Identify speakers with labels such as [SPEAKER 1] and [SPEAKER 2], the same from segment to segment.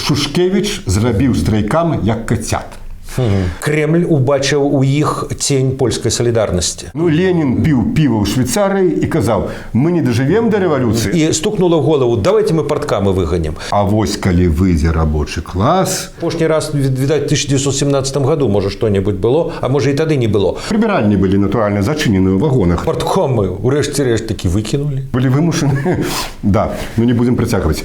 [SPEAKER 1] Шушкевич зрабіў страйкам як кацят.
[SPEAKER 2] Кремль убачыў у іх цень польскай салідарнасці.
[SPEAKER 1] Ну, Ленін піў піва ў Швейцарыі і казаў, мы не дажывем да рэвалюцыі.
[SPEAKER 2] І стукнула ў голову, давайте мы парткамы выганем.
[SPEAKER 1] А вось калі выйдзе рабочы клас...
[SPEAKER 2] Апошні раз, відаць, 1917 году, можа, што-небудзь было, а можа, і тады не было.
[SPEAKER 1] Прыбіральні былі, натуральна, зачынены ў вагонах.
[SPEAKER 2] Парткомы, урэшце-рэшт, такі выкінулі.
[SPEAKER 1] Былі вымушаны. Да, ну не будзем працягваць.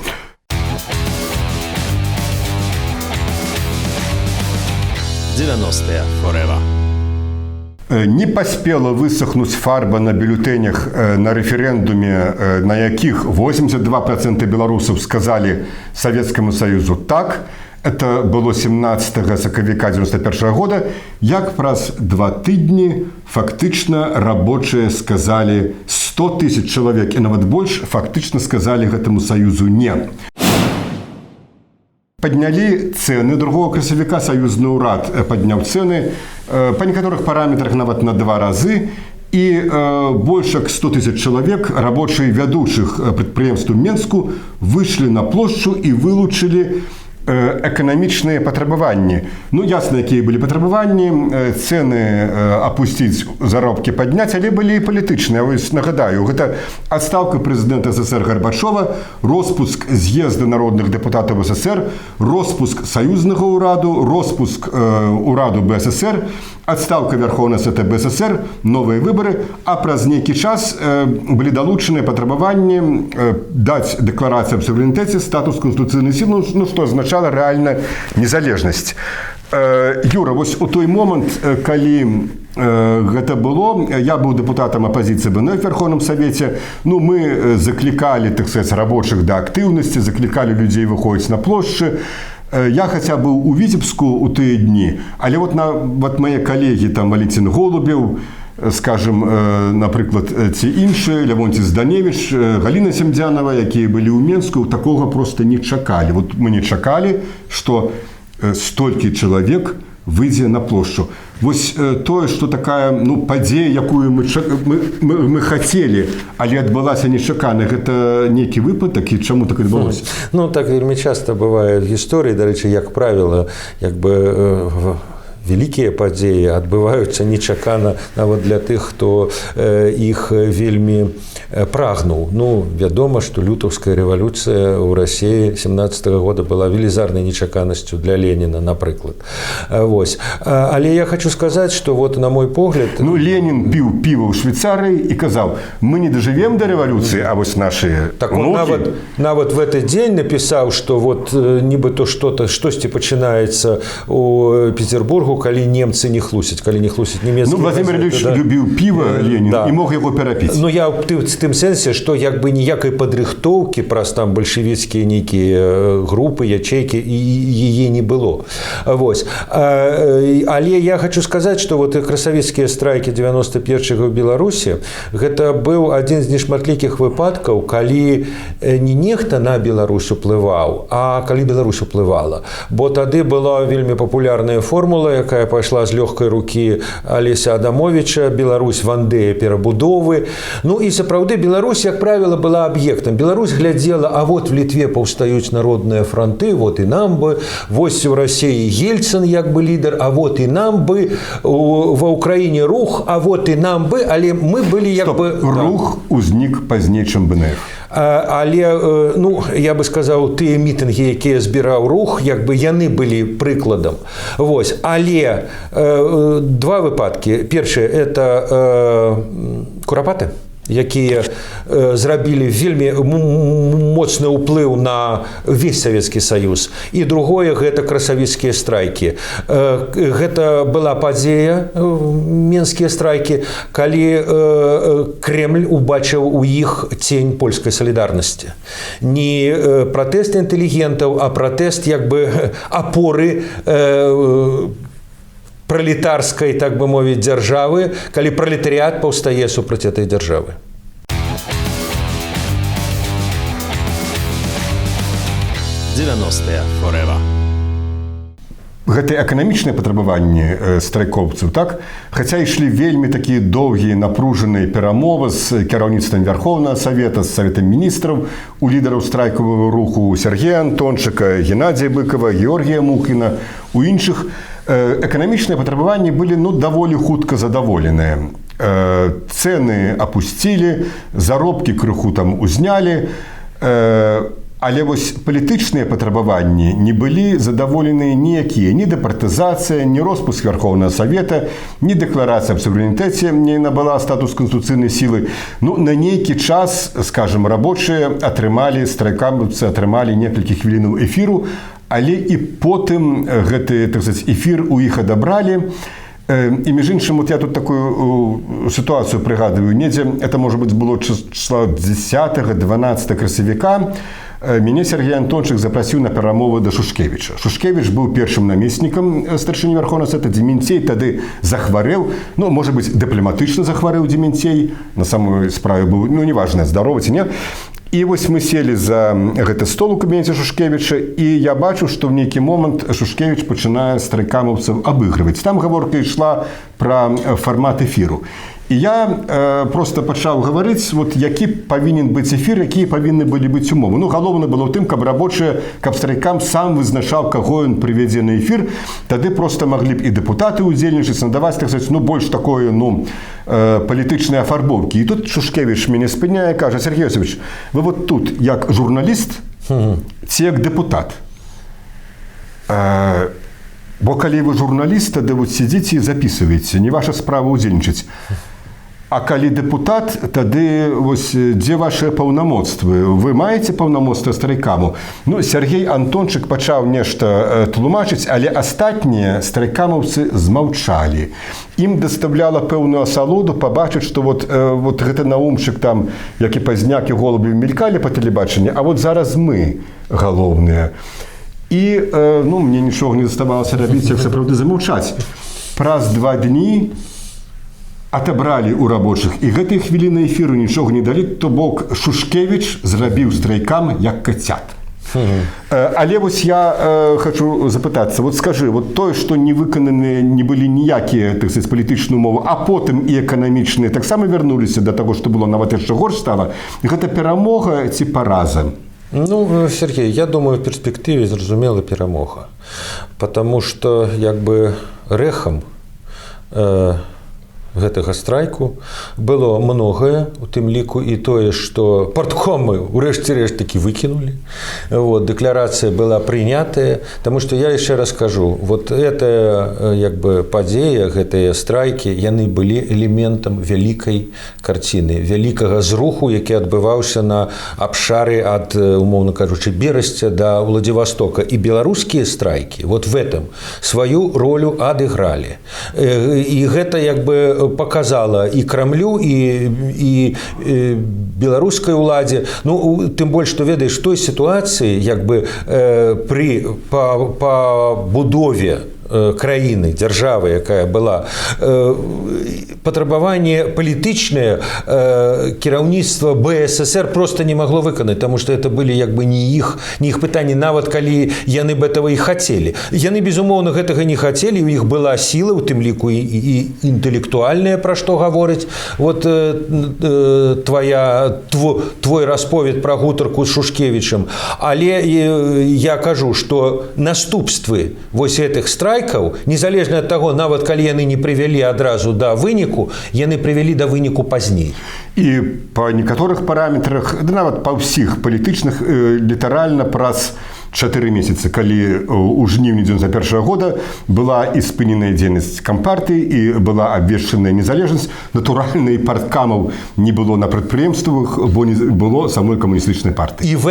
[SPEAKER 1] Не паспела высохнуць фарба на бюлетенях на рэферэндуме, на якіх 82% беларусаў сказалі Савецкаму Саюзу «так». Это было 17 сакавіка 91 года. Як праз 2 тыдні фактычна рабочыя сказалі 100 000 чалавек, і нават больш фактычна сказалі гэтаму Саюзу «не». Паднялі цэны. Другого красавіка саюзны ўрад падняў цэны па некаторых параметрах нават на 2 разы, і больш як 100 000 чалавек, рабочыя вядучых прадпрыемстваў Менску, выйшлі на плошчу і вылучылі эканамічныя патрабаванні. Ну, ясна, якія былі патрабаванні, цэны апусціць, заробкі падняць, але былі і палітычныя. Вось нагадаю, гэта адстаўка прэзідэнта СССР Гарбачова, роспуск з'езда народных дэпутатаў СССР, роспуск саюзнага ўраду, роспуск ўраду БССР, адстаўка Верховнага Савета БССР, новыя выбары, а праз нейкі час былі далучаныя патрабаванні даць дэкларацыю аб суверэнітэце, статус канстытуцыйнай сілы, ну, што азначала рэальна незалежнасць. Юра, вось у той момант, калі гэта было, я быў дэпутатам апазіцыі БНФ в Верховным Савеце, ну, мы заклікалі, так сказаць, рабочых да актыўнасці, заклікалі людзей выходзіць на плошчы. Я хаця быў у Віцебску у тыя дні, але вот мае калегі, там, Валентин Голубеў, скажем, напрыклад, ці іншыя, Лявонці Зданевіч, Галіна Семдзянова, якія былі ў Менску, такога проста не чакалі. Вот мы не чакалі, што столькі чалавек выйдзе на плошчу. Вось тое, што такая, ну, падзея, якую мы хацелі, але адбылася нечакана, гэта нейкі выпадак, і чаму так адбылося?
[SPEAKER 2] Ну, так вельмі часта бывае в гісторыі, дарэчы, як правіла, як бы вялікія падзеі адбываюцца нечакана нават для тых, хто іх вельмі прагнуў. Ну, вядома, што лютаўская рэвалюцыя ў Расіі 17-го года была велізарнай нечаканасцю для Леніна, напрыклад. Вось. Але я хочу сказаць, што вот на мой погляд...
[SPEAKER 1] Ну, Ленін піў піва ў Швейцарыі і казаў, мы не дажывем да рэвалюцыі, а вось нашыя
[SPEAKER 2] так он нават в этот дзень напісаў, што вот нібыта штосьці пачынаецца у Петербургу, калі немцы не хлусяць, калі не хлусяць нямецкія.
[SPEAKER 1] Ну, Владимир Ильич любіў піва, Ленін, і мог яго перапіць.
[SPEAKER 2] Ну, я в тым сэнсе, што як бы ніякай падрыхтоўкі праз там бальшавіцкія нейкія групы, ячейкі, і яе не было. Вось. Але я хочу сказаць, што вот красавіцкія страйкі 91-го ў Беларусі, гэта быў адзін з нешматлікіх выпадкаў, калі не нехта на Беларусь уплываў, а калі Беларусь уплывала. Бо тады была вельмі папулярная формула, якая пайшла з лёгкай рукі Алеся Адамовича, Беларусь Вандея перабудовы. Ну і сапраўды Беларусь, як правіла, была аб'ектам. Беларусь глядзела, а вот в Літве паўстаюць народныя фронты, вот і нам бы, вось у Расіі Ельцин як бы лідар, а вот і нам бы, ва Ўкраіне рух, а вот і нам бы, але мы былі як бы...
[SPEAKER 1] Рух узнік пазней, чым БНФ.
[SPEAKER 2] Але, ну, я бы сказаў, тыя мітынгі, якія збіраў рух, як бы яны былі прыкладам. Вось. Але два выпадкі. Першае, это курапаты, якія зрабілі вельмі моцны ўплыў на весь Савецкі Саюз. І другое, гэта красавіцкія страйкі. Гэта была падзея, менскія страйкі, калі Кремль убачыў у іх цень польскай салідарнасці. Не пратэст інтэлігентаў, а пратэст як бы апоры пралетарскай, так бы мовіць, дзяржавы, калі пралетарыят паўстае супраць этой дзяржавы.
[SPEAKER 1] гэта эканамічныя патрабаванні страйкоўцаў, так? Хаця ішлі вельмі такія доўгія напружаныя перамовы з кіраўніцтвам Верховнага Савета, з Саветам міністраў, у лідараў страйкавага руху Сергея Антончыка, Геннадзія Быкова, Георгія Мухіна, у іншых эканамічныя патрабаванні былі даволі хутка задаволеныя. Цэны апусцілі, заробкі крыху там узнялі, але вось палітычныя патрабаванні не былі задаволеныя ніякія, ні дэпартызацыя, ні роспуск Верховнага Савета, ні дэкларацыя аб суверэнітэце не набыла статус канстытуцыйнай сілы. На нейкі час, скажам, рабочыя страйкамцы атрымалі некалькі хвілінаў эфіру, але і потым гэты, так сказаць, эфір у іх адабралі. І, між іншым, вот я тут такую ситуацию пригадываю, недзе, это, может быть, было числа 10-12 красавіка, мяне Сергей Антончык запросіў на перамовы да Шушкевіча. Шушкевіч быў першым намеснікам старшыні Верховнага Савета, Дементей тады захварэў, может быть, дыпламатычна захварэў Дементей, на самой справе быў, неважна, здаровы ці не. І вось мы селі за гэты стол у кабінеце Шушкевіча, і я бачу, што ў нейкі момант Шушкевіч пачынае страйкамаўцаў абыгрываць. Там гаворка ішла пра фармат эфіру. І я просто пачаў гаварыць, які павінен быць эфір, якія павінны былі быць умовы. Галоўна было ў тым, каб страйкам сам вызначаў, каго ён прывядзе на эфір. Тады просто маглі б і дэпутаты ўдзельнічаць, надаваць, так сказаць, больш такое, палітычныя афарбоўкі. І тут Шушкевіч мяне спыняе, кажа: Сергей Йосифович, вы вот тут як журналіст ці як дэпутат? Бо калі вы журналіст, тады сидзіце і записываеце, не ваша справа ўдзельнічаць. А калі дэпутат, тады дзе вашыя паўнамоцтвы? Вы маеце паўнамоцтва страйкаму? Сергей Антончык пачаў нешта тлумачыць, але астатнія страйкамаўцы змаўчалі. Ім даставляла пэўную асалоду пабачыць, што гэты Наумчык там, як і Пазняк і Голубев мелькалі па тэлебачанні, а зараз мы галоўныя. І мне нічога не заставалася рабіць, як сапраўды замаўчаць. Праз 2 дні атабралі ў рабочых, і гэтай хвіліны эфіру нічога не далі, то бок Шушкевіч зрабіў страйкам як кацят. Але я хочу запытацца, скажы, тое, што не выкананыя не былі ніякія, так сказаць, палітычныя умовы, а потым і эканамічныя таксама вярнуліся да таго, што было нават яшчэ горш стала, гэта перамога ці параза?
[SPEAKER 2] Сергей, я думаю, в перспективе зразумела перамога, потому что рэхам гэтага страйку было многае, у тым ліку і тое, што парткомы ўрэшце рэшт такі выкінулі. Дэкларацыя была прынятая, таму што я яшчэ раз кажу, гэтая падзея, гэтыя страйкі, яны былі элементам вялікай карціны, вялікага зруху, які адбываўся на абшары ад, умоўна кажучы, Берасця да Владзівастока. І беларускія страйкі в этом сваю ролю адыгралі. І гэта показала і Крамлю, і беларускай уладзе. Тым больш, што ведаеш, той сітуацыі, пры пабудове краіны, дзяржавы, якая была, патрабаванне палітычнае кіраўніцтва БССР просто не магло выканаць, таму што это былі не іх пытанні, нават калі яны б этого і хацелі. Яны, безумоўна, гэтага не хацелі, у іх была сіла, у тым ліку і інтэлектуальная, пра што гаворыць твой расповед пра гутарку з Шушкевічам. Але я кажу, што наступствы гэтых страйкаў, незалежна ад таго, нават калі яны не прывялі адразу да выніку, яны прывялі да выніку пазней.
[SPEAKER 1] І па некаторых параметрах, нават па ўсіх палітычных, літаральна праз 4 месяцы, калі ў жніўні 91 года была і спыненая дзейнасць кампартыі, і была абвешчаная незалежнасць, натуральна, і парткамаў не было на прадпрыемствах, бо не было самой камуністычнай партыі.
[SPEAKER 2] І в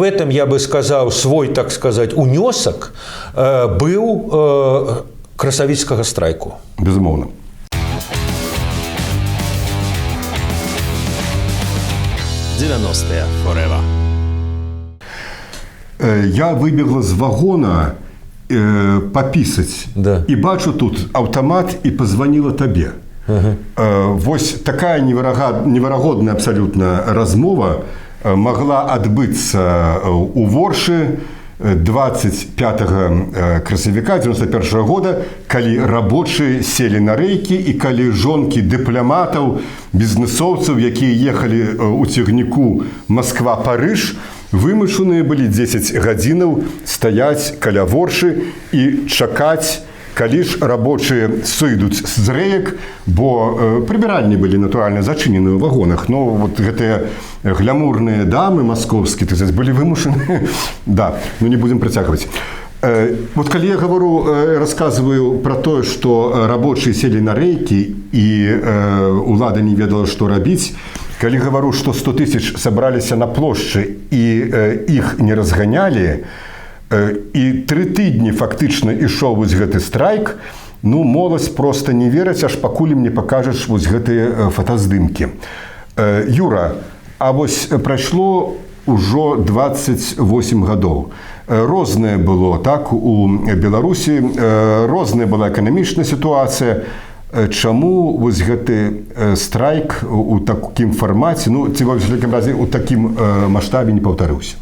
[SPEAKER 2] этом, я бы сказаў, свой, так сказаць, унёсак быў красавіцкага страйку.
[SPEAKER 1] Безумоўна.
[SPEAKER 3] Forever.
[SPEAKER 1] Я выбегла з вагона папісаць, і бачу тут аўтамат і пазваніла табе. Вось такая неверагодная абсалютна размова магла адбыцца у Воршы, 25 красавіка 91 года, калі рабочыя селі на рэйкі і калі жонкі дыпламатаў, бізнесоўцаў, якія ехалі ў цягніку Москва-Парыж, вымушаныя былі 10 гадзінаў стаяць каля воршы і чакаць, калі ж рабочыя сойдуць з рэек, бо прыбіральні былі натуральна зачынены ў вагонах. Но вот гэтыя глямурныя дамы маскоўскія, так сказать, былі вымушаны. Да, ну не будзем працягваць. Вот калі я говорю, рассказываю про тое, што рабочыя селі на рэйкі і ўлада не ведала, што рабіць, калі говорю, што 100 тысяч сабраліся на плошчы і іх не разганялі, і 3 тыдні фактычна ішоў вось гэты страйк, ну, моладзь проста не вераць, аж пакуль мне пакажаш вось гэтыя фотаздымкі. Юра, а вось прайшло ўжо 28 гадоў. Рознае было, так, у Беларусі, розная была эканамічная сітуацыя. Чаму вось гэты страйк у такім фармаце, ну, ці ва ўсякім разе у такім маштабе не паўтарыўся?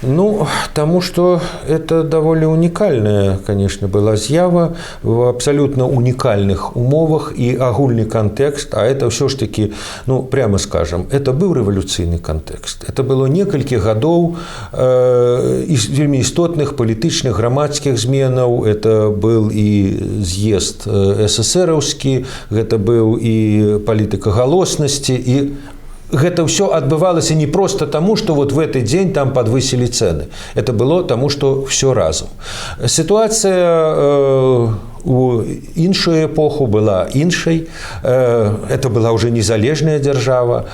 [SPEAKER 2] Ну, потому что это довольно уникальная, конечно, была з'ява в абсолютно уникальных умовах и агульный контекст, а это все ж таки, ну, прямо скажем, это был революцийный контекст. Это было некалькі гадоў вельмі істотных палітычных грамадскіх зменаў, это был и з'езд СССРаўскі, гэта быў и палітыка галоснасці, и гэта ўсё адбывалася не проста таму, што вот в этот дзень там падвысілі цэны. Это было таму, што ўсё разам. Сітуацыя у іншую эпоху была іншай. Это была ўжо незалежная дзяржава.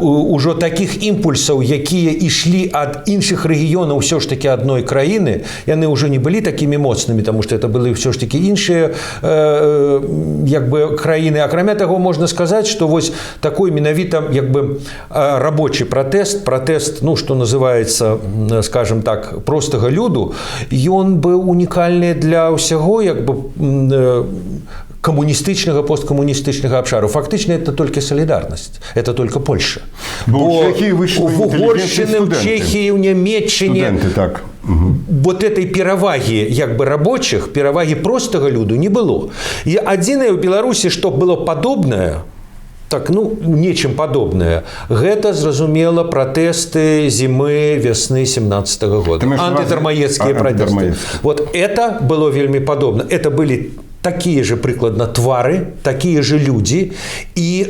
[SPEAKER 2] Ужо такіх імпульсаў, якія ішлі ад іншых рэгіёнаў ўсё ж такі адной краіны, яны ўжо не былі такімі моцнымі, таму што это былі ўсё ж такі іншыя як бы краіны. Акрамя таго, можна сказаць, што вось такой менавіта як бы рабочий пратэст, ну, што называецца, скажем так, простага люду, ён быў унікальны для ўсяго, як бы коммунистичного, посткоммунистичного обшару. Фактично это только солидарность, это только Польша.
[SPEAKER 1] Бо в
[SPEAKER 2] Угорщине, в Чехии, в Німеччині.
[SPEAKER 1] Студенты, так.
[SPEAKER 2] Вот этой пераваги як бы рабочих, пераваги простого люду не было. И адзінае ў Беларусі, што было падобнае, так, ну, нечым падобнае, гэта, зразумела, пратэсты зімы, вясны 17-го года. Антыдармаецкія пратэсты. Вот это было вельмі падобна. Это были такие же прыкладна твары, такие же люди. И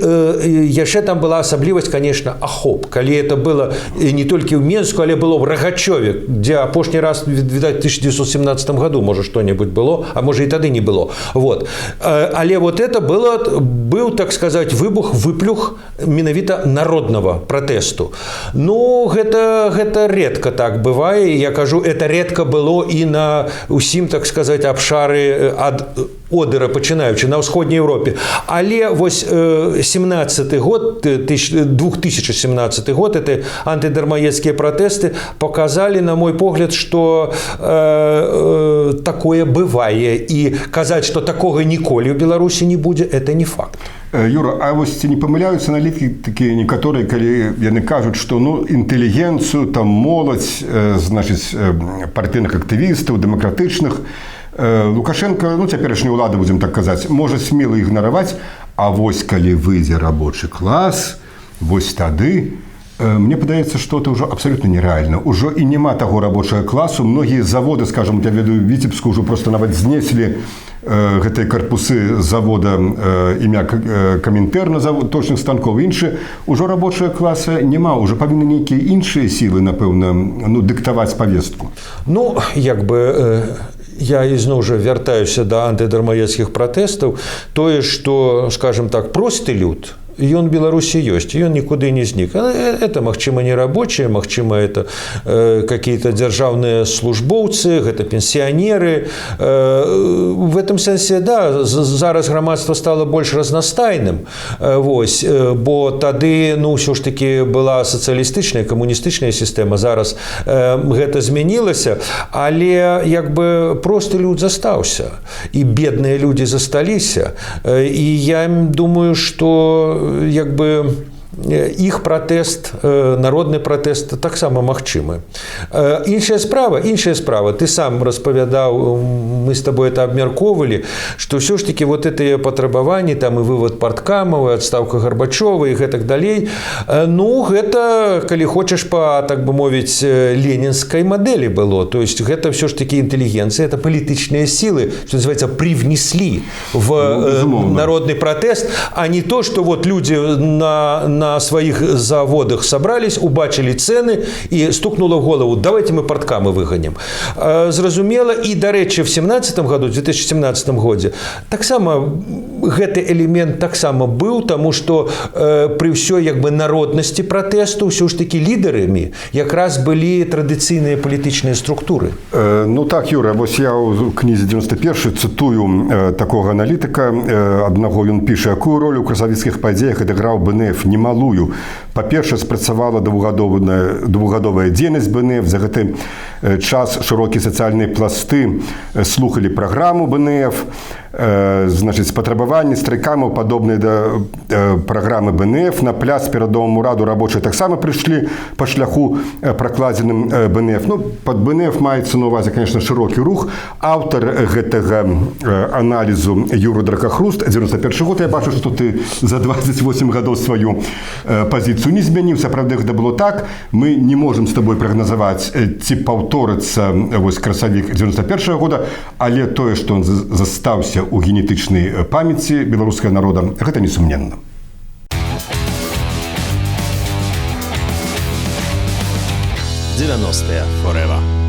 [SPEAKER 2] яшчэ там была асаблівасць, конечно, ахоп. Калі это было не толькі ў Менску, але было в Рагачове, где апошні раз, відаць, в 1917 году, можа, што-небудзь было, а можа, і тады не было. Вот. Але вот это был, так сказать, выплюх менавіта народного пратэсту. Ну, гэта редко так бывае. Я кажу, это редко было і на усім, так сказать, абшары ад Одера, пачынаючы на ўсходняй Европе. Але вось 17 год, 2017 год, это антыдармаецкія пратэсты показали, на мой погляд, што такое бывае. І казаць, што такога ніколі ў Беларусі не будзе, это не факт.
[SPEAKER 1] Юра, а вось ці не памыляюцца аналітыкі такія некаторыя, калі яны кажуць, што, ну, інтэлігенцыю, там моладзь, значыць, партыйных актывістаў, дэмакратычных, Лукашенко, ну, цяперашняя ўлада, будзем так казаць, можа смела ігнараваць, а вось калі выйдзе рабочы клас, вось тады, мне падаецца, што это ўжо абсалютна нерэальна. Ужо і няма таго рабочага класу. Многія заводы, скажам, я ведаю, Віцебску ўжо проста нават знеслі гэтыя карпусы завода імя Камінтэрна, точных станков, іншы. Ужо рабочага класа няма, ужо павінны нейкія іншыя сілы, напэўна, ну, дыктаваць павестку.
[SPEAKER 2] Ну, як бы... Я ізноў жа вяртаюся да антыдармаецкіх пратэстаў. Тое, што, скажем так, просты люд, ён в Беларусі ёсць, ён нікуды не знік. Это, магчыма, не рабочие, магчыма, это какие-то дзяржаўныя службоўцы, гэта пенсіянеры. В этом сэнсе, да, зараз грамадства стало больш разнастайным, вось, бо тады, ну, ўсё ж таки была сацыялістычная, камуністычная сістэма, зараз гэта змянілася, але, як бы, просты люд застаўся, і бедныя людзі засталіся. І я думаю, што як бы іх пратэст, народны пратэст таксама магчымы. Іншая справа, ты сам распавядаў, мы с тобой это абмяркоўвалі, што ўсё ж таки вот гэтыя патрабаванні, там і вывод парткамаў, і адстаўка Гарбачова і гэтак далей, ну, гэта, калі хочаш па, так бы мовіць, ленінскай мадэлі было. То есть гэта ўсё ж таки інтэлігенцыя, это палітычныя сілы, что называется, привнесли в народный протест, а не то, что вот люди на своих заводах собрались, убачили цены и стукнуло в голову, давайте мы парткамы выгоним. Зразумела, и, до речи, в 2017 годзе таксама гэты элемент таксама быў, тому что при ўсёй як бы народнасці пратэсту ўсё ж таки лідарамі якраз былі традыцыйныя палітычныя структуры.
[SPEAKER 1] Ну так, Юра, вось я ў кнізе 91 цытую такога аналітыка аднаго, ён піша, якую ролю ў красавіцкіх падзеях адыграў БНФ немалую. Па-першае, спрацавала двухгадовая дзейнасць БНФ. За гэты час шырокія сацыяльныя пласты слухалі праграму БНФ, значыць, патрабаванні страйкамаў падобныя да праграмы БНФ. На пляц перад домам ураду рабочыя таксама прыйшлі па шляху пракладзеным БНФ. Ну, пад БНФ маецца на увазе, конечно, шырокі рух. Аўтар гэтага аналізу Юра Дракахруст, 91 год, я бачу, што ты за 28 гадоў сваю пазіцыю не змяніў. Сапраўды гэта было так. Мы не можам з табой прагназаваць, ці паўторыцца вось красавік 91 года, але тое, што он застаўся у генетычнай памяці беларускага народа, гэта несумненна.
[SPEAKER 3] «90-е forever».